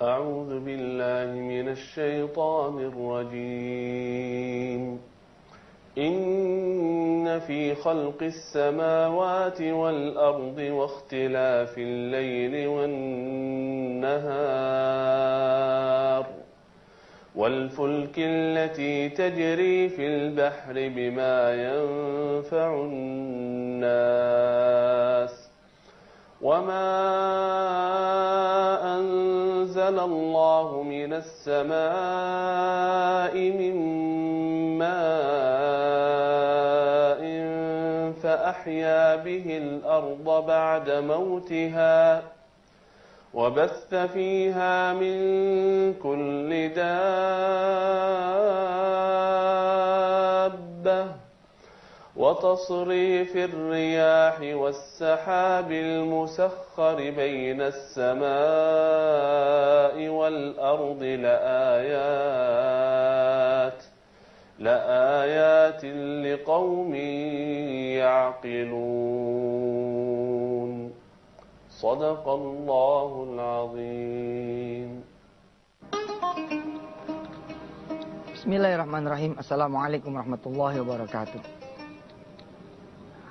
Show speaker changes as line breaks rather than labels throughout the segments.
أعوذ بالله من الشيطان الرجيم إن في خلق السماوات والأرض واختلاف الليل والنهار والفلك التي تجري في البحر بما ينفع الناس وما أنزل الله من السماء من ماء فأحيا به الأرض بعد موتها وبث فيها من كل دابة وتصريف الرياح والسحاب المسخر بين السماء والأرض لآيات لقوم يعقلون صدق الله العظيم.
Bismillahirrahmanirrahim. Assalamualaikum warahmatullahi wabarakatuh.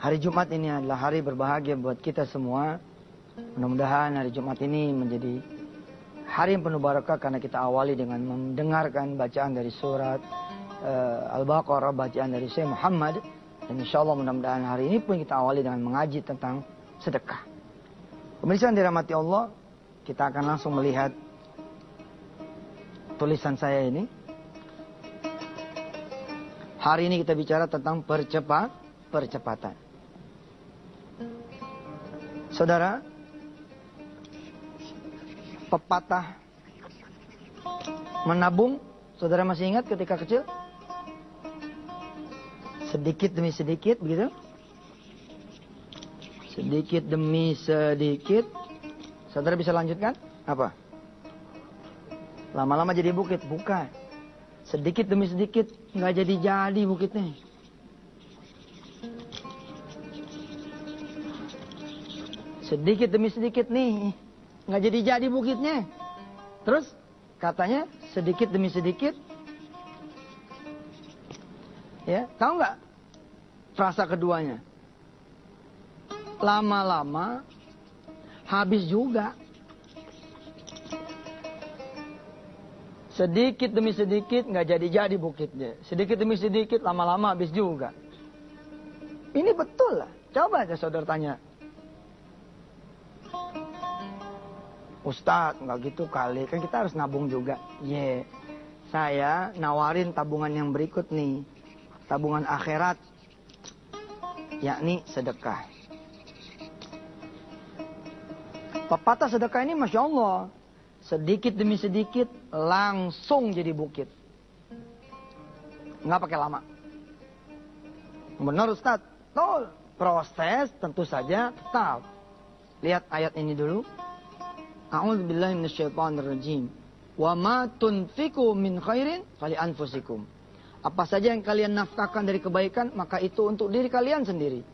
Hari Jumat ini adalah hari berbahagia buat kita semua. Mudah-mudahan hari Jumat ini menjadi hari yang penuh barakah karena kita awali dengan mendengarkan bacaan dari surat Al-Baqarah, bacaan dari Syekh Muhammad. Dan insyaAllah mudah-mudahan hari ini pun kita awali dengan mengaji tentang sedekah. Pemirsa yang dirahmati Allah, kita akan langsung melihat tulisan saya ini. Hari ini kita bicara tentang percepatan. Saudara, pepatah menabung, saudara masih ingat ketika kecil? Sedikit demi sedikit, begitu? Sedikit demi sedikit. Saudara bisa lanjutkan? Apa? Lama-lama jadi bukit? Bukan. Sedikit demi sedikit nggak jadi bukitnya. Sedikit demi sedikit nih nggak jadi bukitnya. Terus katanya sedikit demi sedikit. Ya, tahu nggak frasa keduanya? Lama-lama habis juga. Sedikit demi sedikit nggak jadi bukitnya. Sedikit demi sedikit lama-lama habis juga. Ini betul lah. Coba aja saudara tanya. Ustadz nggak gitu kali. Kan kita harus nabung juga. Saya nawarin tabungan yang berikut nih. Tabungan akhirat. Yakni sedekah. Pepatah sedekah ini Masya Allah. Sedikit demi sedikit langsung jadi bukit. Nggak pakai lama. Benar Ustaz? Betul. Proses tentu saja tetap. Lihat ayat ini dulu. A'udzubillahi minasyaitonirrajim. Wa ma tunfiqu min khairin fali anfusikum. Apa saja yang kalian nafkahkan dari kebaikan, maka itu untuk diri kalian sendiri.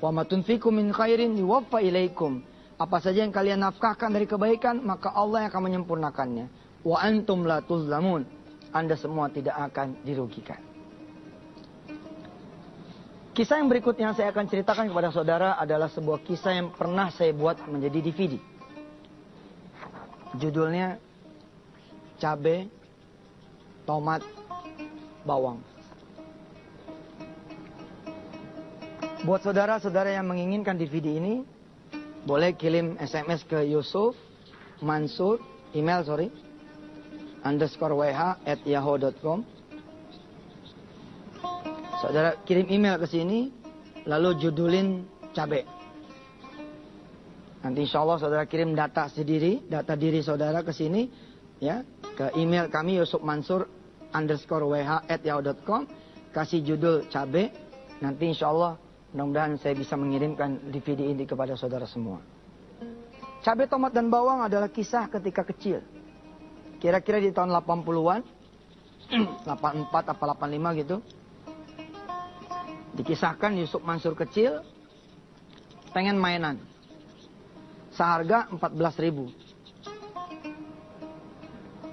Wa ma tunfiqu min khairin yuwaffa ilaikum. Apa saja yang kalian nafkahkan dari kebaikan, maka Allah yang akan menyempurnakannya. Wa antum la tuzlamun. Anda semua tidak akan dirugikan. Kisah yang berikutnya saya akan ceritakan kepada saudara adalah sebuah kisah yang pernah saya buat menjadi DVD. Judulnya Cabai, Tomat, Bawang. Buat saudara-saudara yang menginginkan DVD ini, boleh kirim SMS ke Yusuf Mansur, email _wh@yahoo.com. Saudara kirim email ke sini, lalu judulin cabai. Nanti insya Allah saudara kirim data diri saudara ke sini, ya, ke email kami Yusuf Mansur _wh@yahoo.com. Kasih judul cabai. Nanti insya Allah mudah-mudahan saya bisa mengirimkan DVD ini kepada saudara semua. Cabai, tomat, dan bawang adalah kisah ketika kecil. Kira-kira di tahun 80-an. 84 apa 85 gitu. Dikisahkan Yusuf Mansur kecil pengen mainan. Seharga 14.000.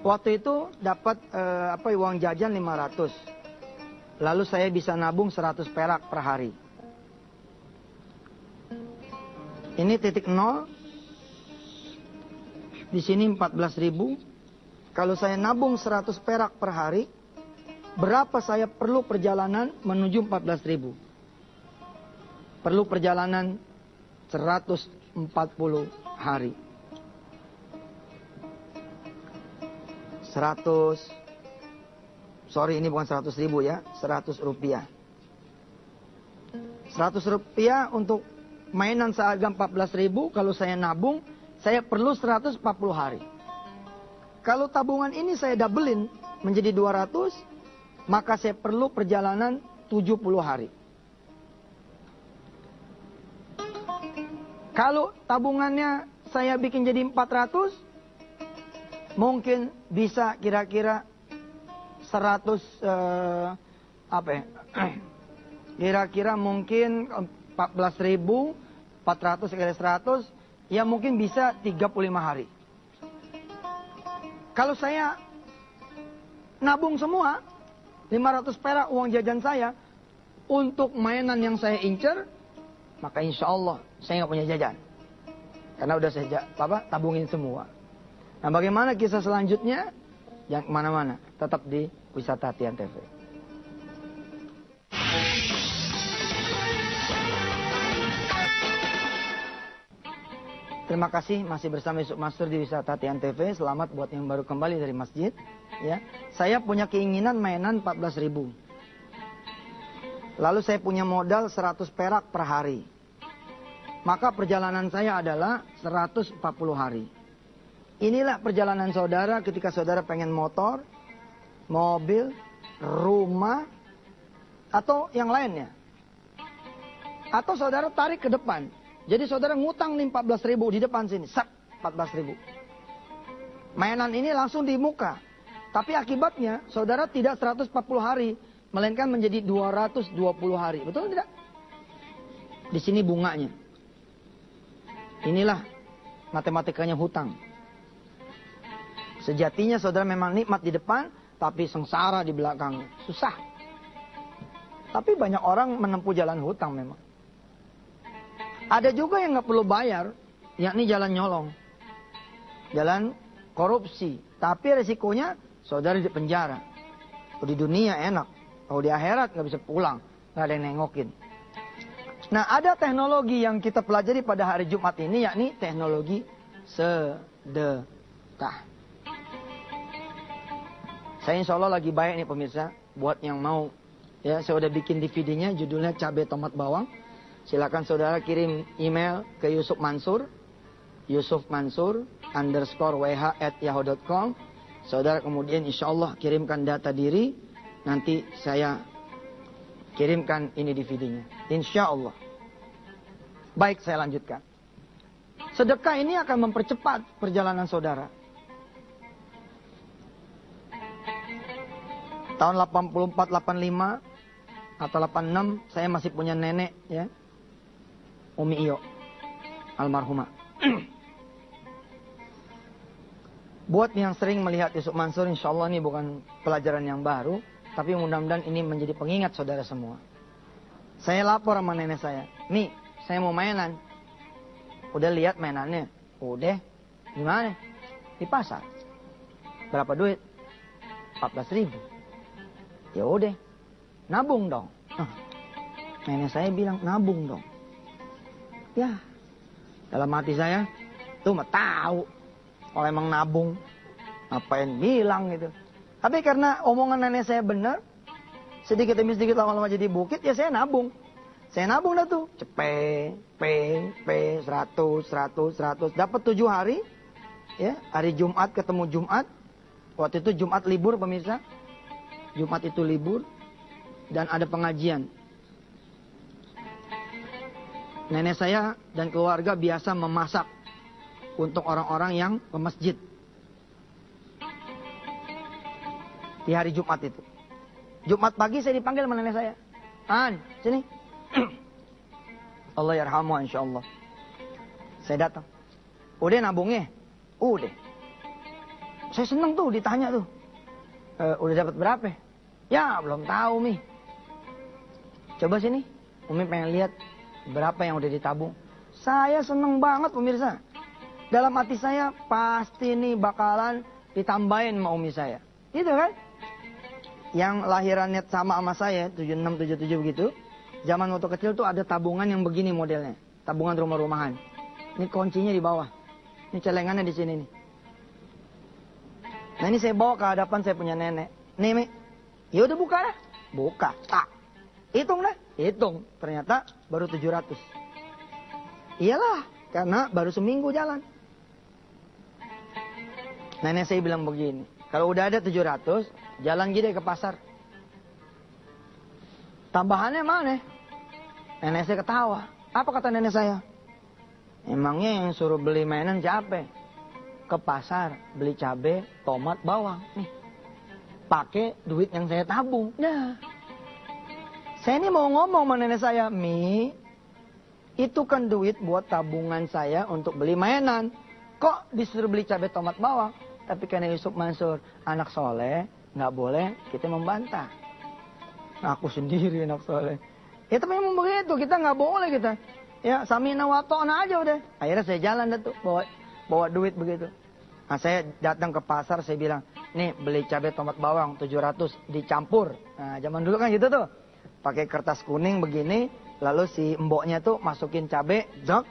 Waktu itu dapat uang jajan 500. Lalu saya bisa nabung 100 perak per hari. Ini titik 0. Di sini 14.000. Kalau saya nabung 100 perak per hari, berapa saya perlu perjalanan menuju 14.000? Perlu perjalanan 140 hari. 100 ribu ya, 100 rupiah. 100 rupiah untuk mainan seharga 14.000, kalau saya nabung, saya perlu 140 hari. Kalau tabungan ini saya doublein menjadi 200, maka saya perlu perjalanan 70 hari. Kalau tabungannya saya bikin jadi 400, mungkin bisa kira-kira 100 kira-kira mungkin 14.000, 400 kali 100, ya mungkin bisa 35 hari. Kalau saya nabung semua 500 perak uang jajan saya untuk mainan yang saya incer, maka insya Allah saya nggak punya jajan, karena udah saya tabungin semua. Nah, bagaimana kisah selanjutnya? Jangan kemana-mana, tetap di Wisata Tian TV. Terima kasih masih bersama Yusuf Mansur di Wisata Tian TV. Selamat buat yang baru kembali dari masjid. Ya, saya punya keinginan mainan 14.000. Lalu saya punya modal 100 perak per hari. Maka perjalanan saya adalah 140 hari. Inilah perjalanan saudara ketika saudara pengen motor, mobil, rumah, atau yang lainnya. Atau saudara tarik ke depan. Jadi saudara ngutang nih 14.000 di depan sini. 14.000. Mainan ini langsung di muka. Tapi akibatnya saudara tidak 140 hari. Melainkan menjadi 220 hari. Betul tidak? Di sini bunganya. Inilah matematikanya hutang. Sejatinya saudara memang nikmat di depan, tapi sengsara di belakang. Susah. Tapi banyak orang menempuh jalan hutang memang. Ada juga yang nggak perlu bayar, yakni jalan nyolong. Jalan korupsi. Tapi resikonya saudara di penjara. Kalau di dunia enak. Kalau di akhirat nggak bisa pulang. Nggak ada yang nengokin. Nah, ada teknologi yang kita pelajari pada hari Jumat ini, yakni teknologi sedekah. Saya insya Allah lagi baik nih pemirsa. Buat yang mau, ya saya udah bikin DVD-nya, judulnya Cabai Tomat Bawang. Silakan saudara kirim email ke Yusuf Mansur, yusufmansur_wh@yahoo.com. Saudara kemudian insya Allah kirimkan data diri, nanti saya kirimkan ini DVD-nya. Insya Allah. Baik, saya lanjutkan. Sedekah ini akan mempercepat perjalanan saudara. Tahun 84, 85 atau 86 saya masih punya nenek ya. Umi Iyo almarhumah. Buat yang sering melihat Yusuf Mansur, insya Allah ini bukan pelajaran yang baru, tapi mudah-mudahan ini menjadi pengingat saudara semua. Saya lapor sama nenek saya, nih saya mau mainan. Udah lihat mainannya? Udah. Gimana? Di pasar. Berapa duit? 14.000. Ya udah, nabung dong. Nenek saya bilang nabung dong. Ya, dalam hati saya tuh mah tahu kalau emang nabung, ngapain bilang gitu. Tapi karena omongan nenek saya benar, sedikit demi sedikit lama-lama jadi bukit, ya saya nabung. Saya nabung dah tuh, cepet, 100, dapat 7 hari, ya hari Jumat ketemu Jumat. Waktu itu Jumat libur pemirsa. Jumat itu libur dan ada pengajian. Nenek saya dan keluarga biasa memasak untuk orang-orang yang ke masjid di hari Jumat itu. Jumat pagi saya dipanggil sama nenek saya. An, sini. Allah yarhamu insyaallah. Saya datang. Udah nabungnya? Udah. Saya seneng tuh ditanya tuh. Udah dapat berapa? Ya belum tahu Mi. Coba sini, Umi pengen lihat berapa yang udah ditabung. Saya seneng banget pemirsa. Dalam hati saya pasti nih bakalan ditambahin sama Umi saya. Gitu kan? Yang lahirannya sama saya, 76, 77 begitu. Zaman waktu kecil tuh ada tabungan yang begini modelnya. Tabungan rumah-rumahan. Ini kuncinya di bawah. Ini celengannya di sini nih. Nah ini saya bawa ke hadapan saya punya nenek. Nih Mi, ya udah buka dah. Buka, tak. Hitung dah. Hitung. Ternyata baru 700. Iyalah, karena baru seminggu jalan. Nenek saya bilang begini. Kalau udah ada 700, jalan gini ke pasar. Tambahannya mana? Nenek saya ketawa. Apa kata nenek saya? Emangnya yang suruh beli mainan siapa? Ke pasar, beli cabai, tomat, bawang. Nih, pakai duit yang saya tabung. Nah, saya ini mau ngomong sama nenek saya, Mi, itu kan duit buat tabungan saya untuk beli mainan. Kok disuruh beli cabai, tomat, bawang? Tapi karena Yusuf Mansur anak soleh, nggak boleh kita membantah. Aku sendiri anak soleh. Ya tapi memang begitu, kita nggak boleh kita. Ya samina wa ta'na aja udah. Akhirnya saya jalan dah tuh bawa duit begitu. Nah saya datang ke pasar, saya bilang, nih beli cabai tomat bawang 700 dicampur. Nah zaman dulu kan gitu tuh. Pakai kertas kuning begini, lalu si mboknya tuh masukin cabai, brok,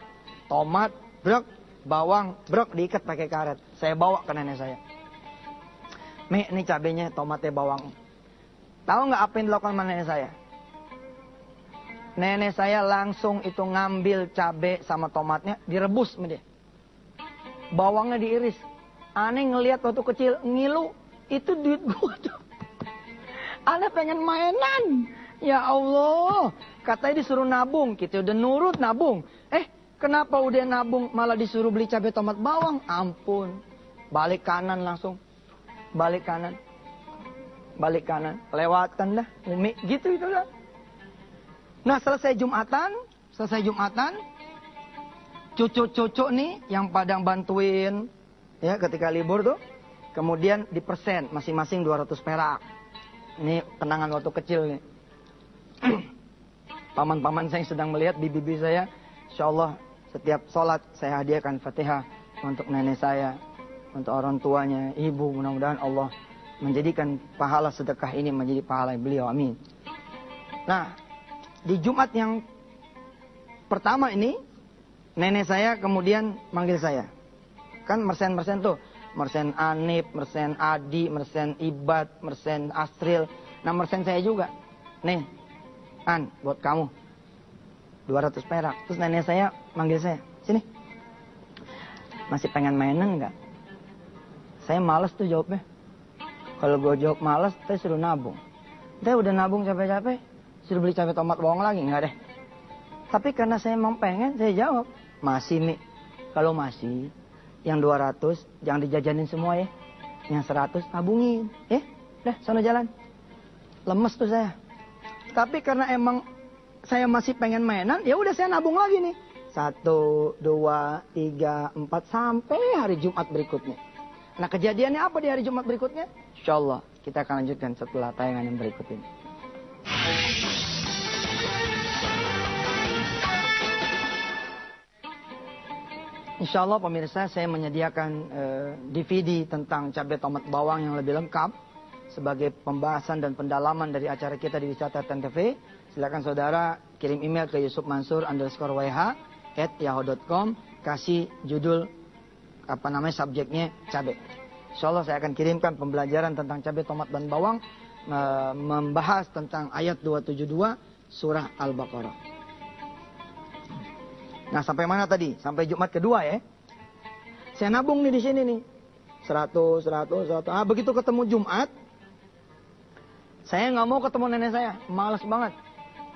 tomat, brok, bawang, brok, diikat pakai karet. Saya bawa ke nenek saya. Mi, ini cabainya, tomatnya, bawang. Tahu nggak apa yang dilakukan sama nenek saya? Nenek saya langsung itu ngambil cabai sama tomatnya, direbus sama dia. Bawangnya diiris. Aneh ngelihat waktu kecil, ngilu, itu duit gua tuh. Aneh pengen mainan. Ya Allah, katanya disuruh nabung, kita udah nurut nabung. Kenapa udah nabung malah disuruh beli cabai tomat bawang? Ampun. Balik kanan langsung. Balik kanan. Balik kanan. Lewatan dah. Umi gitu itu lah. Nah selesai Jumatan. Cucu-cucu nih yang pada bantuin. Ya ketika libur tuh. Kemudian dipersen. Masing-masing 200 perak. Ini kenangan waktu kecil nih. Paman-paman saya yang sedang melihat bibi saya. Insya Allah setiap sholat saya hadiahkan Fatihah untuk nenek saya, untuk orang tuanya, ibu. Mudah-mudahan Allah menjadikan pahala sedekah ini menjadi pahala beliau. Amin. Nah, di Jumat yang pertama ini, nenek saya kemudian manggil saya. Kan mersen-mersen tuh. Mersen Anip, mersen Adi, mersen Ibad, mersen Astril. Nah, mersen saya juga. Nih, An, buat kamu. 200 perak. Terus nenek saya manggil saya. Sini. Masih pengen mainan nggak? Saya males tuh jawabnya. Kalau gue jawab males, saya suruh nabung. Saya udah nabung capek-capek. Suruh beli cabai tomat bawang lagi. Nggak deh. Tapi karena saya emang pengen, saya jawab. Masih, Mi. Kalau masih, yang 200, jangan dijajanin semua ya. Yang 100, tabungin. Ya, udah, sana jalan. Lemes tuh saya. Tapi karena emang saya masih pengen mainan, ya udah saya nabung lagi nih. 1, 2, 3, 4 sampai hari Jumat berikutnya. Nah kejadiannya apa di hari Jumat berikutnya? Insya Allah kita akan lanjutkan setelah tayangan yang berikut ini. Insya Allah pemirsa saya menyediakan DVD tentang cabai tomat bawang yang lebih lengkap. Sebagai pembahasan dan pendalaman dari acara kita di Wisata TV. Silakan saudara kirim email ke yusuf_mansur_wh@yahoo.com. Kasih judul subjeknya cabai. Insyaallah saya akan kirimkan pembelajaran tentang cabai, tomat dan bawang, membahas tentang ayat 272 surah Al-Baqarah. Nah, sampai mana tadi? Sampai Jumat kedua ya. Saya nabung nih di sini nih. 100. Ah, begitu ketemu Jumat, saya nggak mau ketemu nenek saya, malas banget.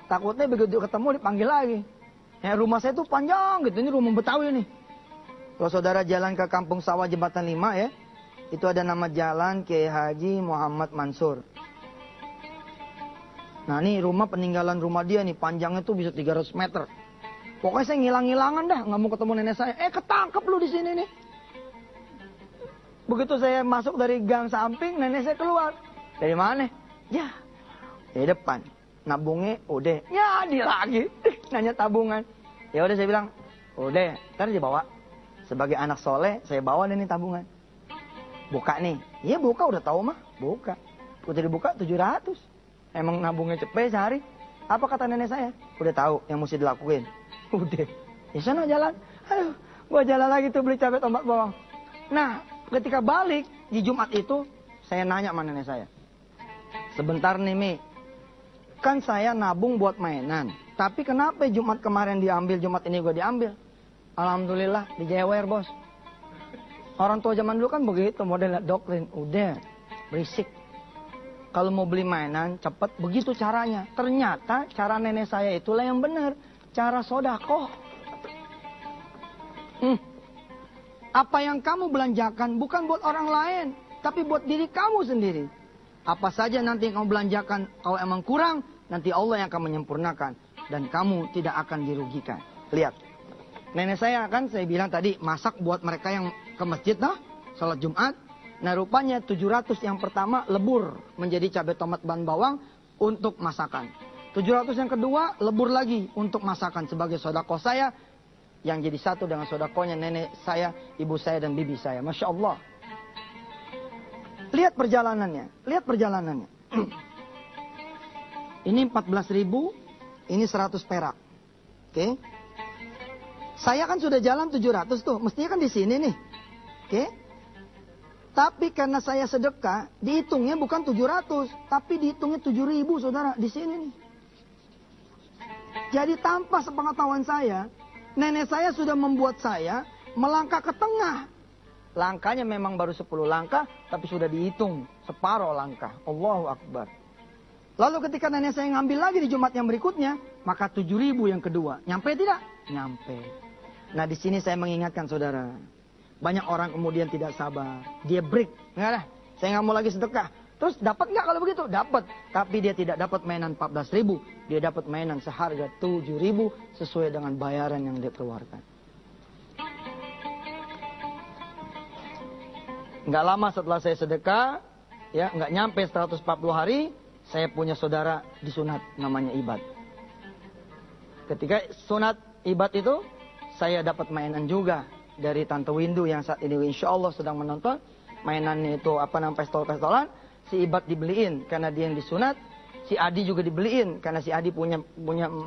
Takutnya begitu ketemu dipanggil lagi. Ya, rumah saya tuh panjang gitu, ini rumah Betawi nih. Kalau saudara jalan ke Kampung Sawah Jembatan 5 ya, itu ada nama jalan Kiai Haji Muhammad Mansur. Nah ini rumah peninggalan rumah dia nih, panjangnya tuh bisa 300 meter. Pokoknya saya ngilang-ngilangan dah, nggak mau ketemu nenek saya. Ketangkep lu di sini nih. Begitu saya masuk dari gang samping, nenek saya keluar. Dari mana? Ya, dari depan. Nabungnya udah. Ya, dia lagi. Nanya tabungan. Ya udah saya bilang, udah, ntar dibawa. Sebagai anak soleh, saya bawa nih tabungan. Buka nih. Iya buka, udah tahu mah. Buka. Udah dibuka 700. Emang nabungnya cepet sehari. Apa kata nenek saya? Udah tahu yang mesti dilakuin. Udah. Ya sana jalan. Aduh, gua jalan lagi tuh beli cabai tomat bawang. Nah, ketika balik di Jumat itu, saya nanya sama nenek saya. Sebentar nih Mi, kan saya nabung buat mainan. Tapi kenapa Jumat kemarin diambil, Jumat ini gue diambil? Alhamdulillah, dijewer bos. Orang tua zaman dulu kan begitu, modelnya doktrin. Udah, berisik. Kalau mau beli mainan, cepet, begitu caranya. Ternyata cara nenek saya itulah yang benar. Cara sodakoh. Apa yang kamu belanjakan bukan buat orang lain, tapi buat diri kamu sendiri. Apa saja nanti yang kamu belanjakan, kalau emang kurang, nanti Allah yang akan menyempurnakan. Dan kamu tidak akan dirugikan. Lihat, nenek saya kan saya bilang tadi, masak buat mereka yang ke masjid, nah, sholat Jumat. Nah rupanya 700 yang pertama lebur menjadi cabai tomat dan bawang untuk masakan. 700 yang kedua lebur lagi untuk masakan sebagai sedekah saya. Yang jadi satu dengan sedekahnya nenek saya, ibu saya dan bibi saya. Masya Allah. Lihat perjalanannya. Lihat perjalanannya. Ini 14.000, ini 100 perak. Oke. Saya kan sudah jalan 700 tuh. Mestinya kan di sini nih. Oke. Tapi karena saya sedekah, dihitungnya bukan 700, tapi dihitungnya 7.000 saudara, di sini nih. Jadi tanpa sepengetahuan saya, nenek saya sudah membuat saya melangkah ke tengah. Langkahnya memang baru 10 langkah, tapi sudah dihitung separuh langkah. Allahu Akbar. Lalu ketika nenek saya ngambil lagi di Jumat yang berikutnya, maka 7.000 yang kedua. Nyampe tidak? Nyampe. Nah di sini saya mengingatkan saudara. Banyak orang kemudian tidak sabar. Dia break. Enggak lah, saya nggak mau lagi sedekah. Terus dapat nggak kalau begitu? Dapat. Tapi dia tidak dapat mainan 14.000. Dia dapat mainan seharga 7.000 sesuai dengan bayaran yang dia keluarkan. Nggak lama setelah saya sedekah, ya nggak nyampe 140 hari, saya punya saudara disunat namanya Ibad. Ketika sunat Ibad itu, saya dapat mainan juga. Dari Tante Windu yang saat ini insya Allah sedang menonton. Mainannya itu pistol-pistolan. Si Ibad dibeliin karena dia yang disunat. Si Adi juga dibeliin karena si Adi punya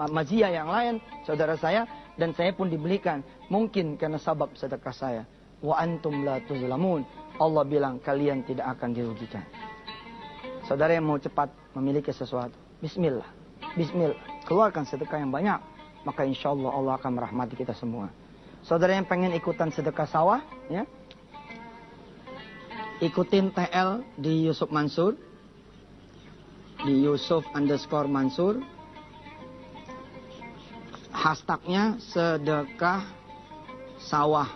mazia yang lain, saudara saya. Dan saya pun dibelikan. Mungkin karena sebab sedekah saya. Wa antum la tuzlamun. Allah bilang kalian tidak akan dirugikan. Saudara yang mau cepat memiliki sesuatu, Bismillah. Bismillah. Keluarkan sedekah yang banyak. Maka insya Allah Allah akan merahmati kita semua. Saudara yang pengen ikutan sedekah sawah, ya, ikutin TL di Yusuf Mansur, di Yusuf_Mansur, hashtagnya sedekah sawah.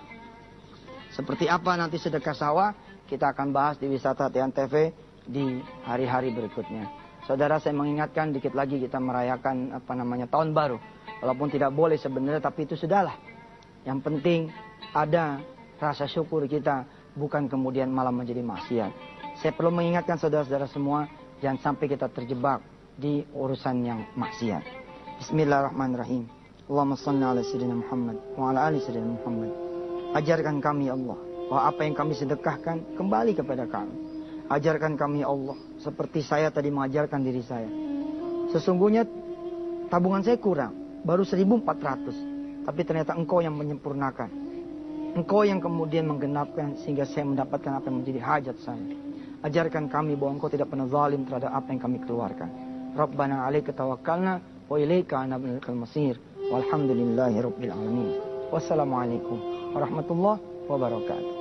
Seperti apa nanti sedekah sawah, kita akan bahas di Wisata Hati TV di hari-hari berikutnya. Saudara, saya mengingatkan dikit lagi kita merayakan tahun baru. Walaupun tidak boleh sebenarnya, tapi itu sudahlah. Yang penting ada rasa syukur kita, bukan kemudian malah menjadi maksiat. Saya perlu mengingatkan saudara-saudara semua, jangan sampai kita terjebak di urusan yang maksiat. Bismillahirrahmanirrahim. Allahumma shalli ala sayyidina Muhammad wa ala ali sayyidina Muhammad. Ajarkan kami Allah, bahwa apa yang kami sedekahkan kembali kepada kami. Ajarkan kami Allah, seperti saya tadi mengajarkan diri saya. Sesungguhnya tabungan saya kurang, baru 1.400. Tapi ternyata engkau yang menyempurnakan. Engkau yang kemudian menggenapkan sehingga saya mendapatkan apa yang menjadi hajat saya. Ajarkan kami bahwa engkau tidak pernah zalim terhadap apa yang kami keluarkan. Rabbana alaika tawakkalna wa ilaika anabnal masir. Walhamdulillahi rabbil alamin. Wassalamualaikum warahmatullahi wabarakatuh.